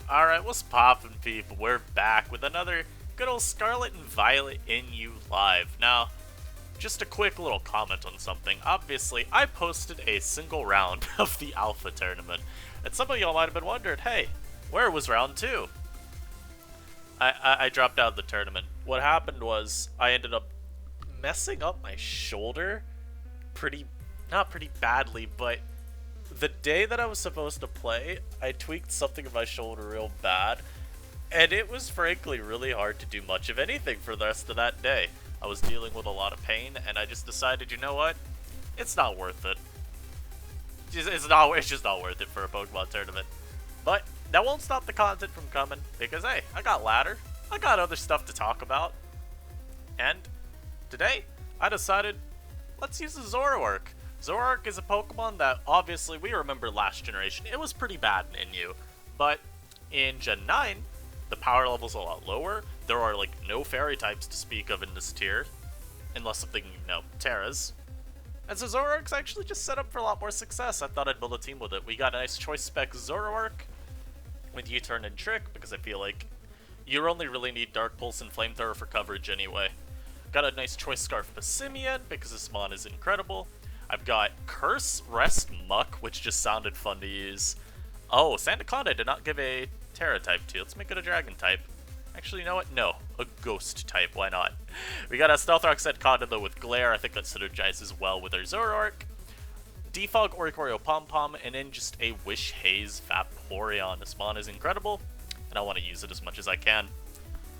Alright, what's poppin', people? We're back with another good old Scarlet and Violet in you live. Now, just a quick little comment on something. Obviously, I posted a single round of the Alpha tournament, and some of y'all might have been wondering, hey, where was round 2? I dropped out of the tournament. What happened was, I ended up messing up my shoulder not pretty badly, but the day that I was supposed to play, I tweaked something in my shoulder real bad, and it was frankly really hard to do much of anything for the rest of that day. I was dealing with a lot of pain, and I just decided, you know what? It's not worth it. It's just not worth it for a Pokemon tournament. But that won't stop the content from coming, because hey, I got ladder, I got other stuff to talk about, and today I decided let's use the Zoroark. Zoroark is a Pokemon that obviously we remember last generation. It was pretty bad in NU, but in Gen 9, the power level's a lot lower. There are like no fairy types to speak of in this tier, unless something, you know, Terras. And so Zoroark's actually just set up for a lot more success. I thought I'd build a team with it. We got a nice choice spec Zoroark with U-turn and Trick, because I feel like you only really need Dark Pulse and Flamethrower for coverage anyway. Got a nice choice scarf Passimian, because this mon is incredible. I've got Curse, Rest, Muck, which just sounded fun to use. Oh, Sandaconda did not give a Terra type to. Let's make it a Dragon type. Actually, you know what? No, a Ghost type. Why not? We got a Stealth Rock Sandaconda though with Glare. I think that synergizes well with our Zoroark. Defog, Oricorio, Pom Pom, and then just a Wish Haze Vaporeon. This mon is incredible, and I want to use it as much as I can.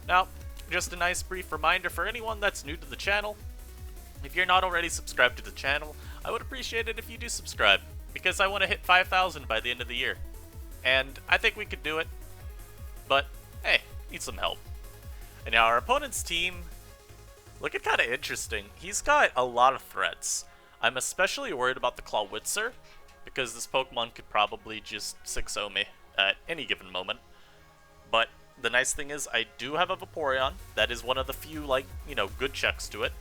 Now, just a nice brief reminder for anyone that's new to the channel. If you're not already subscribed to the channel, I would appreciate it if you do subscribe, because I want to hit 5,000 by the end of the year. And I think we could do it, but hey, need some help. And now our opponent's team, looking kind of interesting. He's got a lot of threats. I'm especially worried about the Clawitzer, because this Pokemon could probably just 6-0 me at any given moment. But the nice thing is I do have a Vaporeon. That is one of the few, like, you know, good checks to it.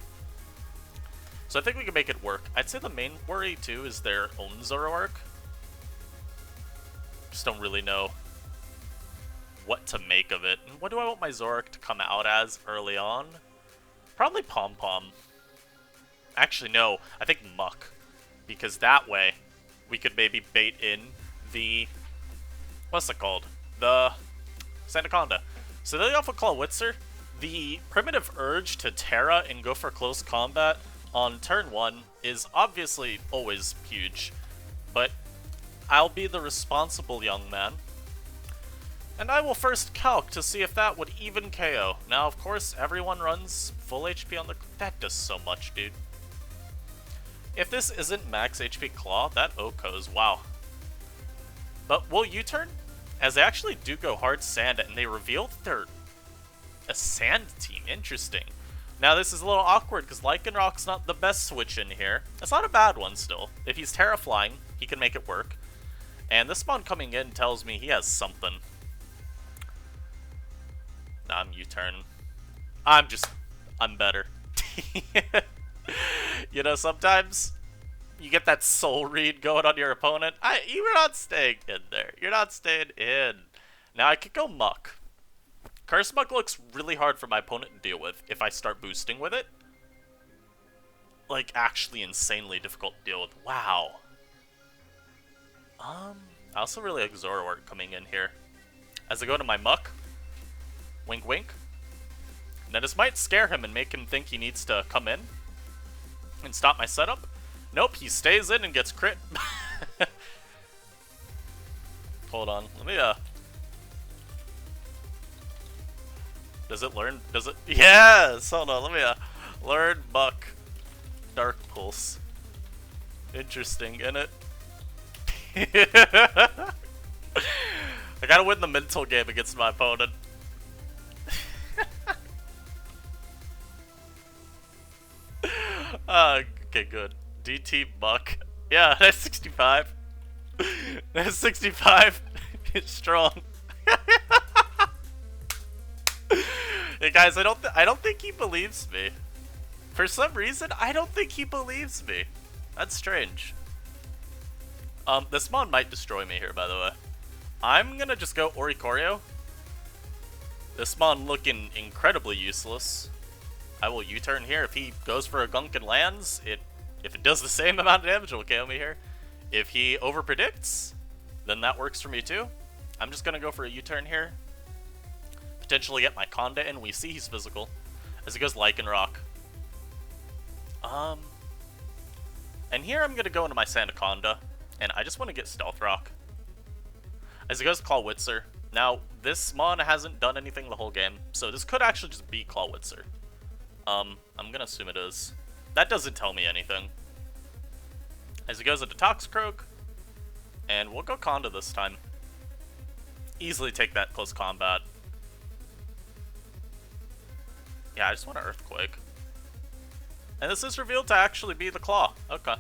So I think we can make it work. I'd say the main worry, too, is their own Zoroark. Just don't really know what to make of it. And what do I want my Zoroark to come out as early on? Probably Pom Pom. Actually, no. I think Muck. Because that way, we could maybe bait in the... what's it called? The Sandaconda. So they off with Clawitzer. The primitive urge to Terra and go for close combat on turn 1 is obviously always huge, but I'll be the responsible young man, and I will first calc to see if that would even KO. Now, of course, everyone runs full HP on the... that does so much, dude. If this isn't max HP Claw, that OHKOs, wow. But will U-turn? As they actually do go hard sand, and they reveal that they're a sand team. Interesting. Now, this is a little awkward, because Lycanrock's not the best switch in here. It's not a bad one, still. If he's Terra Flying, he can make it work. And this mon coming in tells me he has something. Nah, I'm U-turn. I'm better. You know, sometimes you get that soul read going on your opponent. You're not staying in there. You're not staying in. Now, I could go Muck. Curse Muck looks really hard for my opponent to deal with if I start boosting with it. Like, actually insanely difficult to deal with. Wow. I also really like Zoroark coming in here. As I go to my Muck. Wink wink. Now this might scare him and make him think he needs to come in and stop my setup. Nope, he stays in and gets crit. Hold on, let me, does it learn? Does it? Yes! Hold on, let me, learn Muck. Dark Pulse. Interesting, innit? I gotta win the mental game against my opponent. Okay, good. DT Muck. Yeah, that's 65. That's 65. It's strong. Hey guys, I don't think he believes me. For some reason, I don't think he believes me. That's strange. This mon might destroy me here, by the way. I'm gonna just go Oricorio. This mon looking incredibly useless. I will U-turn here. If he goes for a gunk and lands, if it does the same amount of damage, it will KO me here. If he overpredicts, then that works for me too. I'm just gonna go for a U-turn here. Potentially get my Conda in. We see he's physical. As he goes Lycanroc. And here I'm gonna go into my Sandaconda, and I just want to get Stealth Rock. As he goes Clawitzer. Now, this mon hasn't done anything the whole game, so this could actually just be Clawitzer. I'm gonna assume it is. That doesn't tell me anything. As he goes into Toxicroak, and we'll go Conda this time. Easily take that close combat. Yeah, I just want an Earthquake. And this is revealed to actually be the Claw. Okay.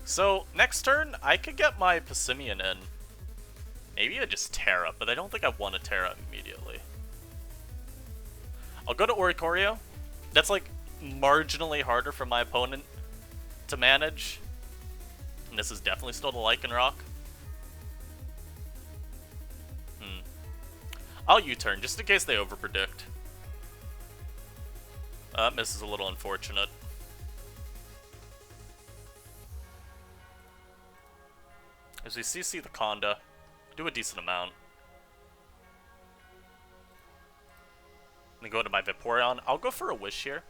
So, next turn, I could get my Passimian in. Maybe I just Terra, but I don't think I want to Terra immediately. I'll go to Oricorio. That's like marginally harder for my opponent to manage. And this is definitely still the Lycanroc. I'll U-turn, just in case they overpredict. This is a little unfortunate. As we CC the Conda, do a decent amount. Then go to my Vaporeon. I'll go for a Wish here.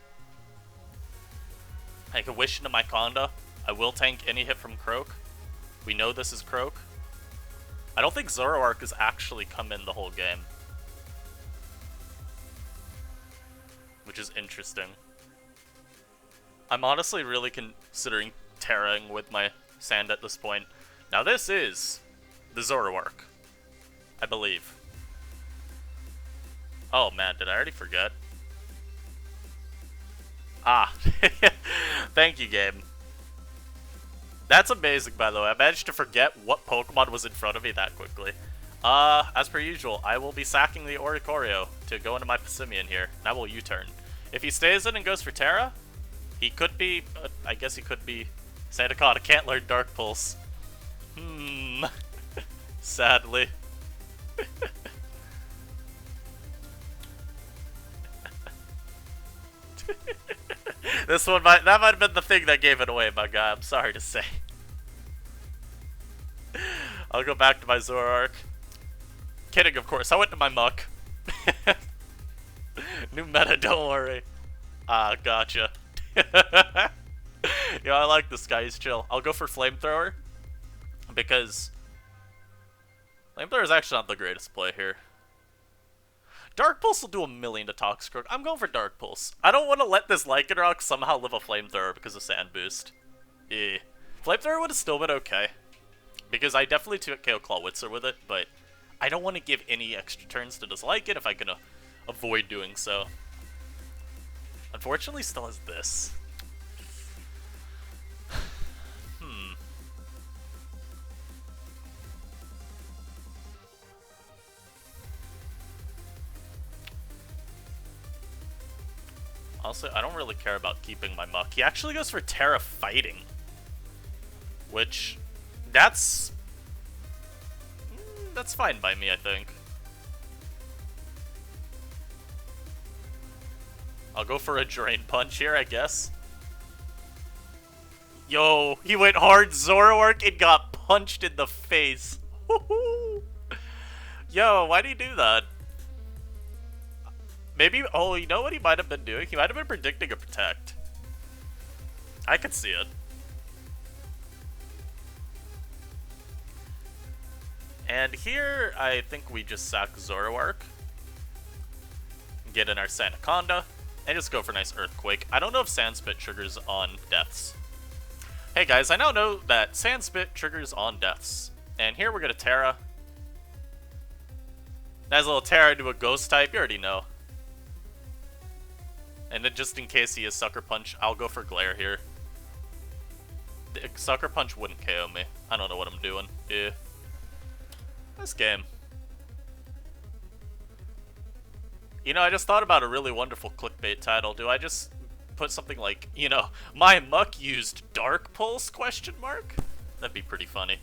I can Wish into my Conda. I will tank any hit from Croak. We know this is Croak. I don't think Zoroark has actually come in the whole game. Which is interesting. I'm honestly really considering Terraing with my Sand at this point. Now this is the Zoroark, I believe. Oh man, did I already forget? Ah, thank you, game. That's amazing, by the way. I managed to forget what Pokemon was in front of me that quickly. As per usual, I will be sacking the Oricorio to go into my Passimian here, and I will U-turn. If he stays in and goes for Terra, he could be, I guess he could be Sandaconda. I can't learn Dark Pulse. Sadly. This one that might have been the thing that gave it away, my guy. I'm sorry to say. I'll go back to my Zoroark. Kidding, of course. I went to my Muck. New meta, don't worry. Ah, gotcha. Yo, I like this guy. He's chill. I'll go for Flamethrower. Because Flamethrower is actually not the greatest play here. Dark Pulse will do a million to Toxicroak. I'm going for Dark Pulse. I don't want to let this Lycanroc somehow live a Flamethrower because of Sand Boost. Yeah. Flamethrower would have still been okay. Because I definitely took KO Clawitzer with it, but I don't want to give any extra turns to dislike it if I can avoid doing so. Unfortunately, still has this. Also, I don't really care about keeping my Muck. He actually goes for Terra Fighting. Which, that's fine by me, I think. I'll go for a Drain Punch here, I guess. Yo, he went hard Zoroark and got punched in the face. Yo, why'd he do that? Maybe, oh, you know what he might have been doing? He might have been predicting a Protect. I could see it. And here, I think we just sack Zoroark. Get in our Sandaconda. And just go for a nice Earthquake. I don't know if Sandspit triggers on deaths. Hey guys, I now know that Sandspit triggers on deaths. And here we're gonna Terra. Nice little Terra into a Ghost type, you already know. And then just in case he is Sucker Punch, I'll go for Glare here. The Sucker Punch wouldn't KO me. I don't know what I'm doing. Yeah. This game. You know, I just thought about a really wonderful clickbait title. Do I just put something like, you know, my Muck used Dark Pulse, question mark? That'd be pretty funny.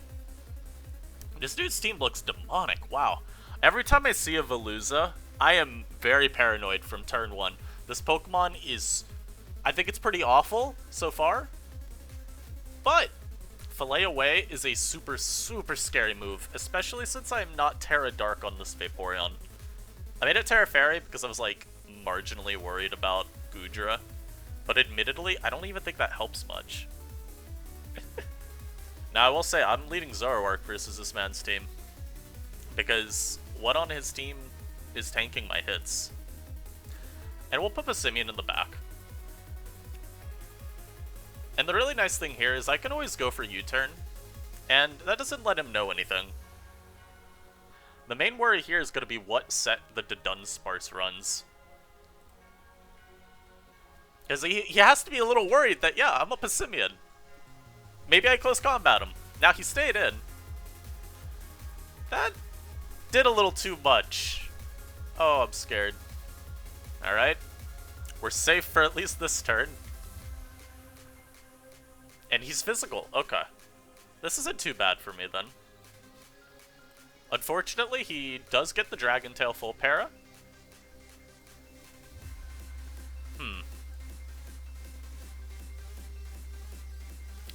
This dude's team looks demonic, wow. Every time I see a Veluza, I am very paranoid from turn 1. This Pokemon is... I think it's pretty awful so far. But Fillet Away is a super, super scary move, especially since I'm not Terra Dark on this Vaporeon. I made it Terra Fairy because I was, like, marginally worried about Goodra. But admittedly, I don't even think that helps much. Now, I will say, I'm leading Zoroark versus this man's team. Because what on his team is tanking my hits? And we'll put Passimian in the back. And the really nice thing here is I can always go for U-turn, and that doesn't let him know anything. The main worry here is going to be what set the Dunsparce runs. Because he has to be a little worried that, yeah, I'm a Passimian. Maybe I close combat him. Now he stayed in. That did a little too much. Oh, I'm scared. Alright. We're safe for at least this turn. And he's physical. Okay. This isn't too bad for me, then. Unfortunately, he does get the Dragon Tail full para.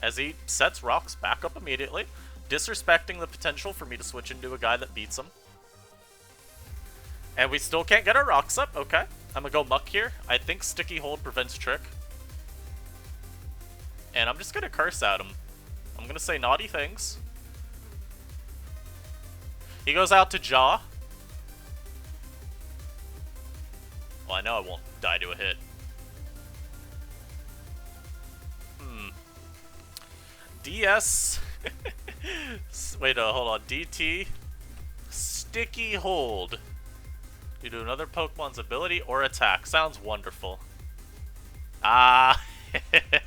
As he sets rocks back up immediately, disrespecting the potential for me to switch into a guy that beats him. And we still can't get our rocks up. Okay. I'm gonna go Muck here. I think Sticky Hold prevents Trick. And I'm just gonna curse at him. I'm gonna say naughty things. He goes out to Jaw. Well, I know I won't die to a hit. DS. Wait, hold on. DT. Sticky Hold. Due to another Pokemon's ability or attack. Sounds wonderful. Ah.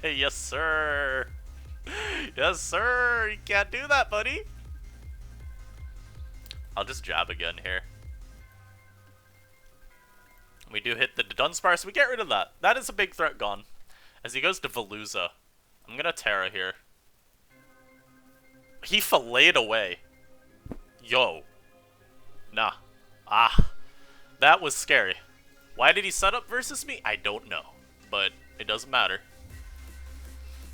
Yes, sir. Yes, sir. You can't do that, buddy. I'll just jab again here. We do hit the Dunsparce. We get rid of that. That is a big threat gone. As he goes to Veluza. I'm gonna Terra here. He filleted away. Yo. Nah. Ah. That was scary. Why did he set up versus me? I don't know. But it doesn't matter.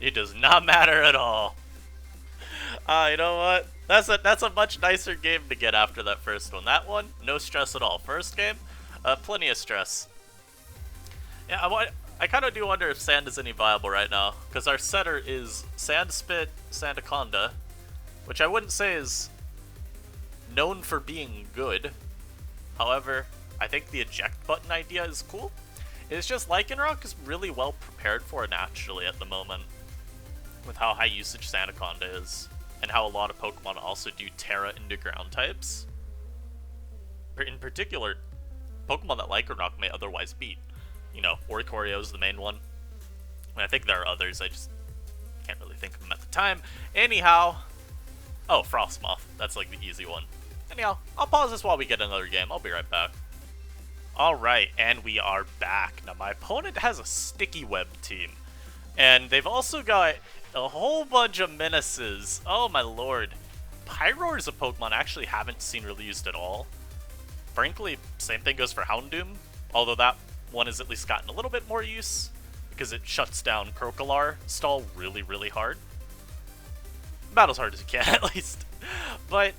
It does not matter at all. You know what? That's a much nicer game to get after that first one. That one, no stress at all. First game, plenty of stress. Yeah, I kind of do wonder if Sand is any viable right now. Because our setter is Sand Spit, Sandaconda. Which I wouldn't say is known for being good. However, I think the eject button idea is cool. It's just Lycanroc is really well prepared for it naturally at the moment. With how high usage Sandaconda is. And how a lot of Pokemon also do Terra into ground types. In particular, Pokemon that Lycanroc may otherwise beat. You know, Oricorio is the main one. And I think there are others, I just can't really think of them at the time. Anyhow... Oh, Frostmoth. That's like the easy one. Anyhow, I'll pause this while we get another game. I'll be right back. Alright, and we are back. Now, my opponent has a Sticky Web team. And they've also got a whole bunch of menaces. Oh my lord. Pyroar is a Pokemon I actually haven't seen really used at all. Frankly, same thing goes for Houndoom. Although that one has at least gotten a little bit more use. Because it shuts down Crocolar stall really, really hard. About as hard as you can, at least. But,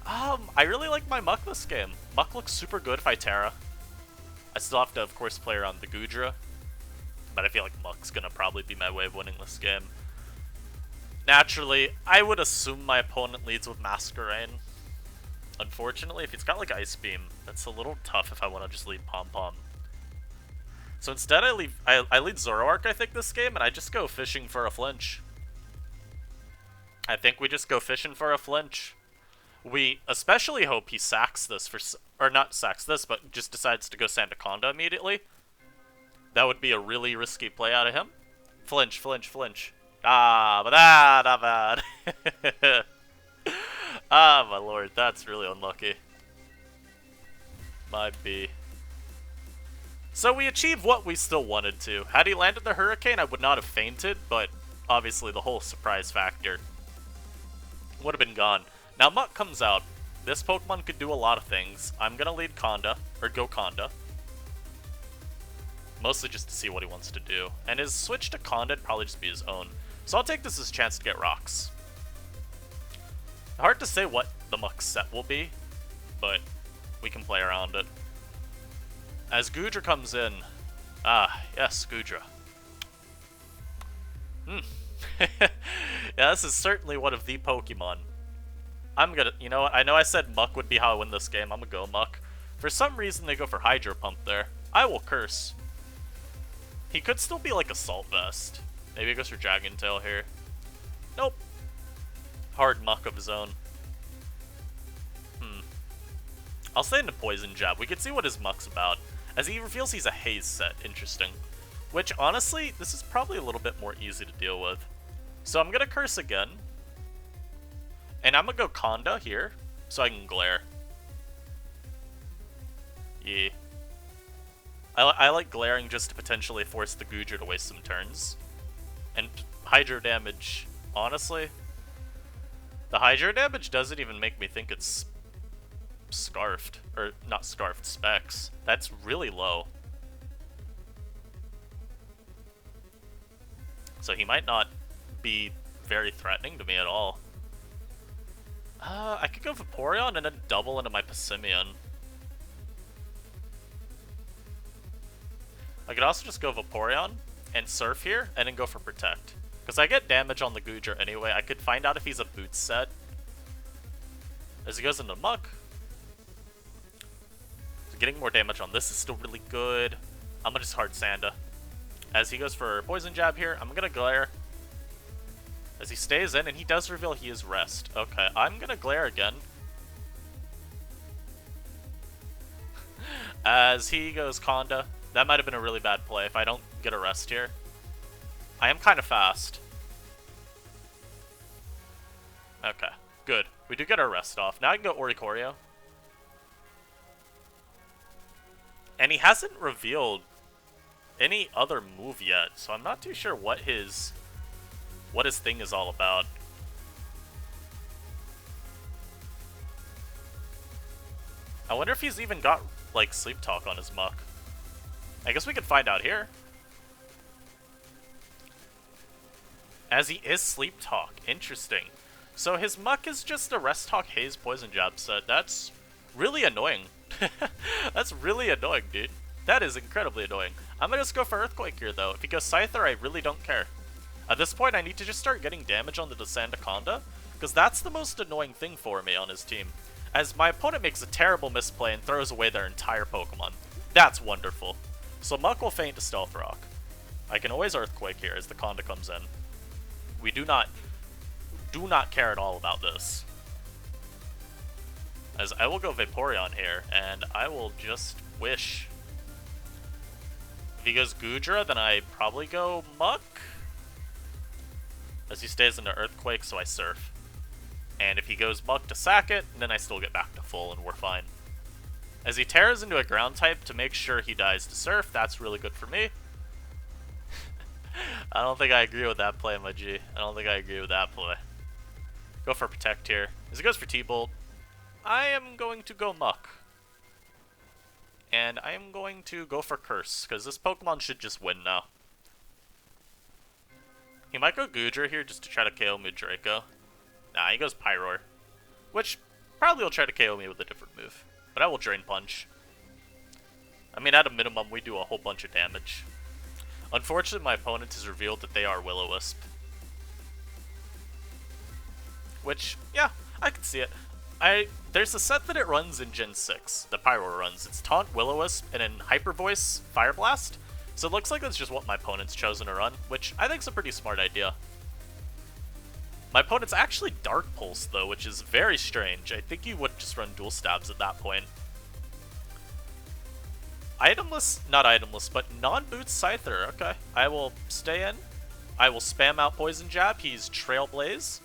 I really like my Muck this game. Muck looks super good if I Terra. I still have to, of course, play around the Goodra. But I feel like Muck's gonna probably be my way of winning this game. Naturally, I would assume my opponent leads with Masquerain. Unfortunately, if he's got, like, Ice Beam, that's a little tough if I want to just lead Pom-Pom. So instead, I lead Zoroark, I think, this game, and I just go fishing for a flinch. I think we just go fishing for a flinch. We especially hope he sacks this for... Or not sacks this, but just decides to go Sandaconda immediately. That would be a really risky play out of him. Flinch, flinch, flinch. Ah, but not bad. Ah, my lord, that's really unlucky. Might be. So we achieved what we still wanted to. Had he landed the Hurricane, I would not have fainted, but obviously the whole surprise factor would have been gone. Now Muck comes out. This Pokemon could do a lot of things. I'm gonna lead Conda, or go Conda. Mostly just to see what he wants to do. And his switch to Conda would probably just be his own. So I'll take this as a chance to get rocks. Hard to say what the Muck set will be, but we can play around it. As Goodra comes in. Ah, yes, Goodra. Yeah, this is certainly one of the Pokemon. I'm gonna, you know what, I know I said Muck would be how I win this game, I'm gonna go Muck. For some reason they go for Hydro Pump there. I will curse. He could still be like Assault Vest. Maybe he goes for Dragon Tail here. Nope. Hard Muck of his own. I'll stay into Poison Jab. We can see what his Muck's about. As he reveals he's a Haze set. Interesting. Which, honestly, this is probably a little bit more easy to deal with. So I'm gonna curse again. And I'm gonna go Conda here, so I can Glare. Yeah. I like glaring just to potentially force the Goodra to waste some turns. And Hydro damage, honestly, the Hydro damage doesn't even make me think it's Scarfed. Or, not Scarfed, Specs. That's really low. So he might not be very threatening to me at all. I could go Vaporeon and then double into my Passimian. I could also just go Vaporeon and Surf here, and then go for Protect. Because I get damage on the Goodra anyway. I could find out if he's a Boots set. As he goes into Muck. So getting more damage on this is still really good. I'm gonna just hard Sanda. As he goes for Poison Jab here, I'm gonna Glare. As he stays in, and he does reveal he is Rest. Okay, I'm gonna Glare again. As he goes Conda. That might have been a really bad play if I don't get a Rest here. I am kind of fast. Okay, good. We do get our Rest off. Now I can go Oricorio. And he hasn't revealed any other move yet, so I'm not too sure what his thing is all about. I wonder if he's even got, like, Sleep Talk on his Muck. I guess we could find out here. As he is Sleep Talk. Interesting. So his Muck is just a Rest Talk Haze Poison Jab set. That's really annoying. That's really annoying, dude. That is incredibly annoying. I'm gonna just go for Earthquake here, though. If he goes Scyther, I really don't care. At this point, I need to just start getting damage on the Sandaconda, because that's the most annoying thing for me on his team. As my opponent makes a terrible misplay and throws away their entire Pokemon. That's wonderful. So Muck will feint to Stealth Rock. I can always Earthquake here as the Conda comes in. We do not care at all about this. As I will go Vaporeon here, and I will just wish. If he goes Goodra, then I probably go Muck. As he stays into Earthquake, so I Surf. And if he goes Muck to sack it, then I still get back to full and we're fine. As he tears into a ground type to make sure he dies to Surf, that's really good for me. I don't think I agree with that play, my G. I don't think I agree with that play. Go for Protect here. As he goes for T-Bolt, I am going to go Muck. And I am going to go for Curse, because this Pokemon should just win now. He might go Goodra here just to try to KO me Draco. Nah, he goes Pyroar. Which probably will try to KO me with a different move. But I will Drain Punch. I mean, at a minimum, we do a whole bunch of damage. Unfortunately, my opponent has revealed that they are Will-O-Wisp. Which, yeah, I can see it. There's a set that it runs in Gen 6, the Pyroar runs. It's Taunt, Will-O-Wisp, and then Hyper Voice, Fire Blast. So it looks like that's just what my opponent's chosen to run, which I think is a pretty smart idea. My opponent's actually Dark Pulse, though, which is very strange. I think he would just run Dual Stabs at that point. Itemless, not itemless, but non-Boots Scyther. Okay, I will stay in. I will spam out Poison Jab. He's Trailblaze.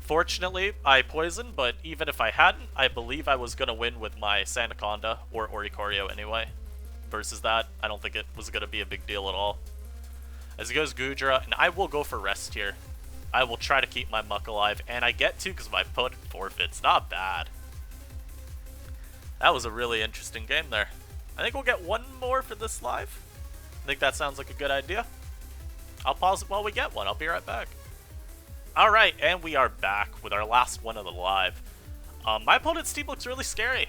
Fortunately, I poisoned, but even if I hadn't, I believe I was going to win with my Sandaconda or Oricorio anyway. Versus that, I don't think it was going to be a big deal at all. As he goes Goodra, and I will go for Rest here. I will try to keep my Muck alive, and I get to because my opponent forfeits. Not bad. That was a really interesting game there. I think we'll get one more for this live. I think that sounds like a good idea. I'll pause it while we get one. I'll be right back. Alright, and we are back with our last one of the live. My opponent's team looks really scary.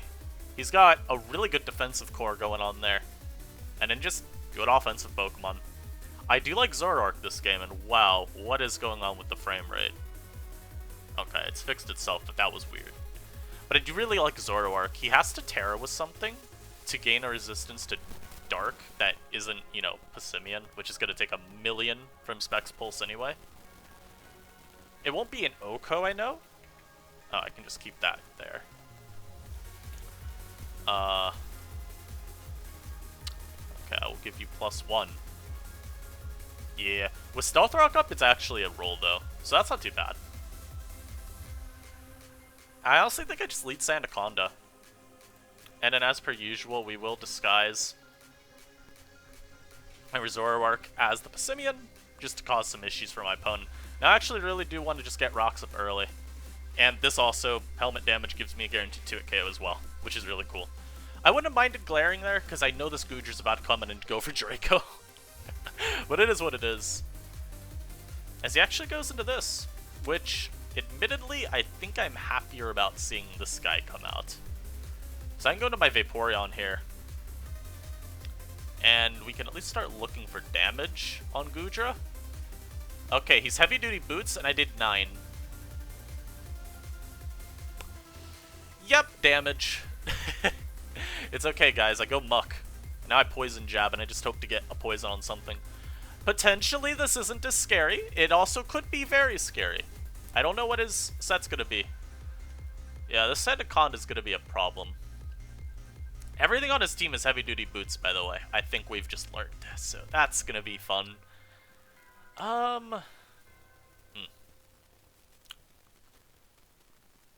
He's got a really good defensive core going on there. And then just good offensive Pokemon. I do like Zoroark this game, and wow, what is going on with the frame rate? Okay, it's fixed itself, but that was weird. But I do really like Zoroark. He has to Terra with something to gain a resistance to Dark that isn't, you know, Passimian, which is going to take 1,000,000 from Specs Pulse anyway. It won't be an Oko, I know. Oh, I can just keep that there. Okay, I will give you +1. Yeah. With Stealth Rock up, it's actually a roll, though. So that's not too bad. I honestly think I just lead Sandaconda. And then, as per usual, we will disguise my Zoroark as the Passimian, just to cause some issues for my opponent. Now, I actually really do want to just get rocks up early. And this also, helmet damage gives me a guaranteed 2-hit KO as well, which is really cool. I wouldn't have minded glaring there, because I know this Goodger's about to come in and go for Draco. But it is what it is. As he actually goes into this, which, admittedly, I think I'm happier about seeing this guy come out. So I can go into my Vaporeon here. And we can at least start looking for damage on Goodra. Okay, he's heavy-duty boots, and I did 9. Yep, damage. It's okay, guys. I go Muck. Now I Poison Jab, and I just hope to get a poison on something. Potentially, this isn't as scary. It also could be very scary. I don't know what his set's gonna be. Yeah, this Sandaconda is gonna be a problem. Everything on his team is heavy-duty boots, by the way. I think we've just learned, so that's gonna be fun.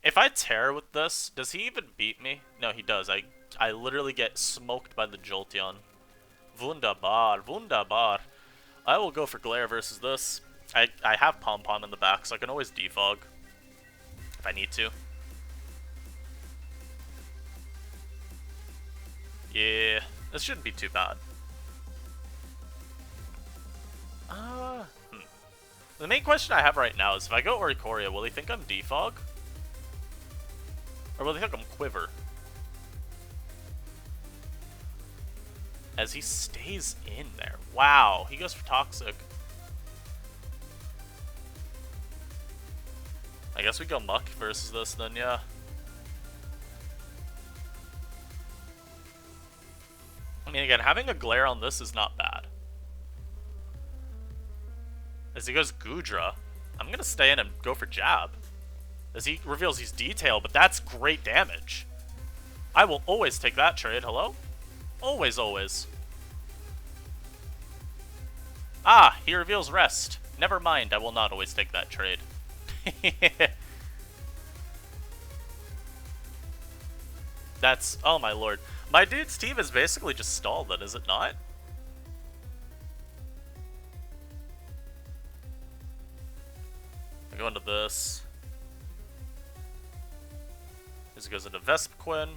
If I Terra with this, does he even beat me? No, he does. I literally get smoked by the Jolteon. Wunderbar, wunderbar. I will go for Glare versus this. I have Pom Pom in the back, so I can always defog if I need to. Yeah, this shouldn't be too bad. The main question I have right now is if I go Oricorio, will he think I'm defog? Or will he think I'm Quiver? As he stays in there. Wow, he goes for Toxic. I guess we go Muck versus this then, yeah. I mean, again, having a Glare on this is not bad. As he goes Goodra, I'm going to stay in and go for Jab. As he reveals he's Detail, but that's great damage. I will always take that trade, hello? Always, always. Ah, he reveals Rest. Never mind, I will not always take that trade. That's, oh my lord. My dude's team is basically just stalled then, is it not? I go into this. As he goes into Vespiquen.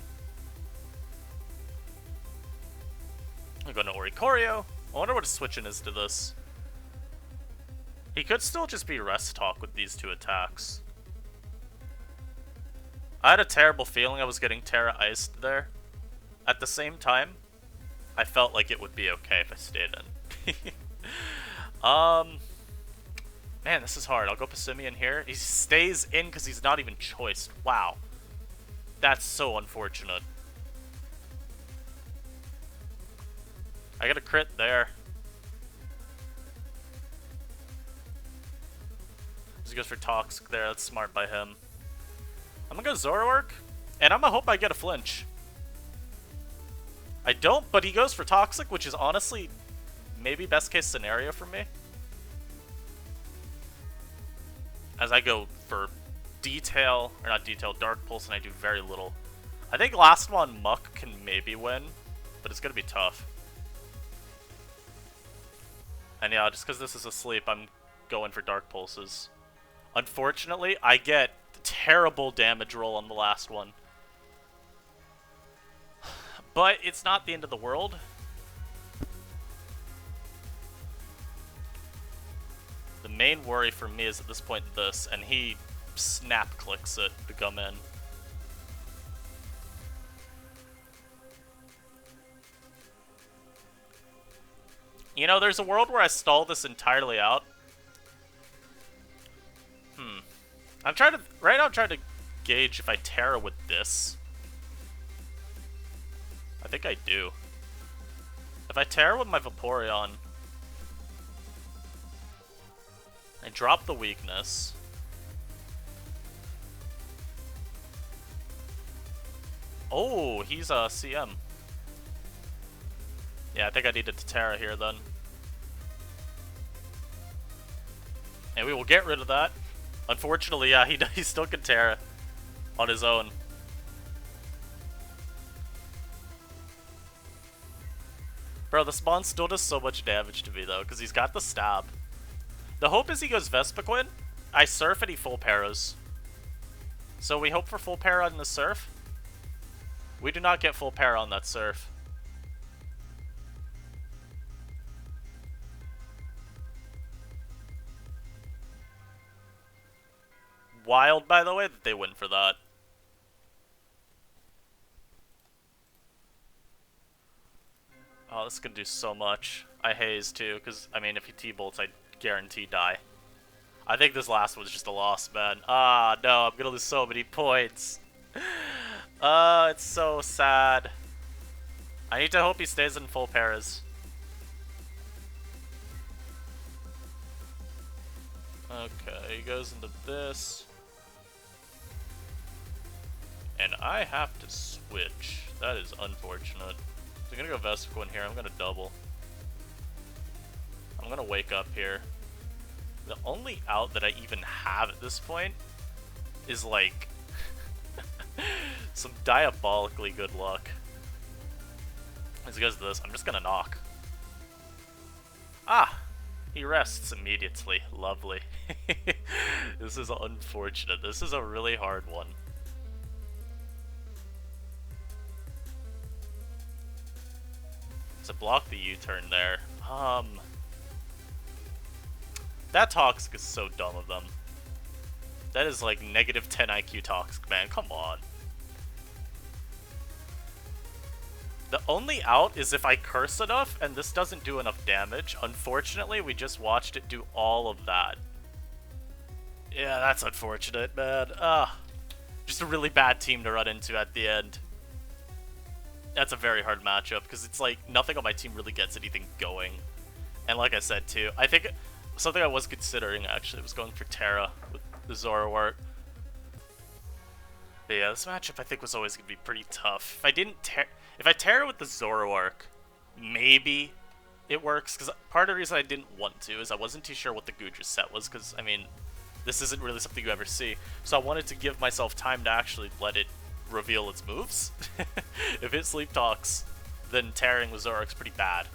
I go into Oricorio. I wonder what his switch-in is to this. He could still just be Rest Talk with these two attacks. I had a terrible feeling I was getting Terra Iced there. At the same time, I felt like it would be okay if I stayed in. Man, this is hard. I'll go Passimian here. He stays in because he's not even choiced. Wow. That's so unfortunate. I got a crit there. He goes for Toxic there. That's smart by him. I'm gonna go Zoroark, and I'm gonna hope I get a flinch. I don't, but he goes for Toxic, which is honestly maybe best case scenario for me. As I go for Detail, or not Detail, Dark Pulse, and I do very little. I think last one Muck can maybe win, but it's gonna be tough. And yeah, just because this is asleep, I'm going for Dark Pulses. Unfortunately, I get terrible damage roll on the last one. But it's not the end of the world. The main worry for me is at this point this, and he snap clicks it to come in. You know, there's a world where I stall this entirely out. Right now I'm trying to gauge if I Terra with this. I think I do. If I Terra with my Vaporeon, I drop the weakness. Oh, he's a CM. Yeah, I think I needed to Terra here then. And we will get rid of that. Unfortunately, yeah, he still can Terra on his own. Bro, the spawn still does so much damage to me though, because he's got the stab. The hope is he goes Vespiquen, I surf and he full paras. So we hope for full para on the surf. We do not get full para on that surf. Wild, by the way, that they went for that. Oh, this is gonna do so much. I haze too, because, I mean, if he T-bolts, I guarantee die. I think this last one's just a loss, man. Ah, no, I'm gonna lose so many points. It's so sad. I need to hope he stays in full paras. Okay, he goes into this. And I have to switch. That is unfortunate. So I'm gonna go Vespiquen here. I'm gonna double. I'm gonna wake up here. The only out that I even have at this point is like some diabolically good luck. As he goes to this, I'm just gonna knock. Ah! He rests immediately. Lovely. This is unfortunate. This is a really hard one. To block the U-turn there. That Toxic is so dumb of them. That is like negative 10 IQ Toxic, man. Come on. The only out is if I curse enough and this doesn't do enough damage. Unfortunately, we just watched it do all of that. Yeah, that's unfortunate, man. Just a really bad team to run into at the end. That's a very hard matchup, because it's like, nothing on my team really gets anything going. And like I said too, I think something I was considering actually was going for Terra with the Zoroark. But yeah, this matchup I think was always going to be pretty tough. If I Terra with the Zoroark, maybe it works, because part of the reason I didn't want to is I wasn't too sure what the Goodra set was, because, I mean, this isn't really something you ever see. So I wanted to give myself time to actually let it reveal its moves. If it Sleep Talks, then tearing with Zoroark's pretty bad.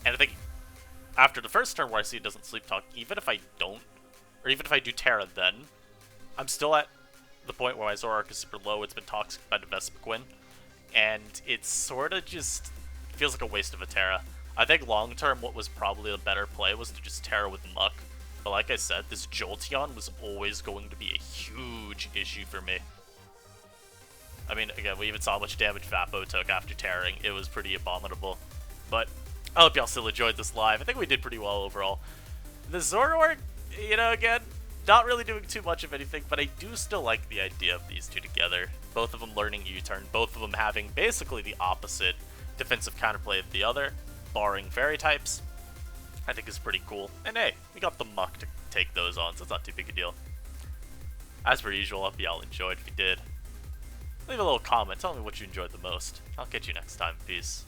And I think after the first turn where I see it doesn't Sleep Talk, even if I don't, or even if I do Terra then, I'm still at the point where my Zoroark is super low, it's been Toxic by the Vespiquen, and it sort of just feels like a waste of a Terra. I think long term what was probably a better play was to just Terra with Muck, but like I said, this Jolteon was always going to be a huge issue for me. I mean, again, we even saw how much damage Vapo took after tearing. It was pretty abominable. But I hope y'all still enjoyed this live. I think we did pretty well overall. The Zoroark, you know, again, not really doing too much of anything, but I do still like the idea of these two together. Both of them learning U-turn, both of them having basically the opposite defensive counterplay of the other, barring fairy types. I think is pretty cool. And hey, we got the Muck to take those on, so it's not too big a deal. As per usual, I hope y'all enjoyed. If you did, leave a little comment, tell me what you enjoyed the most. I'll catch you next time. Peace.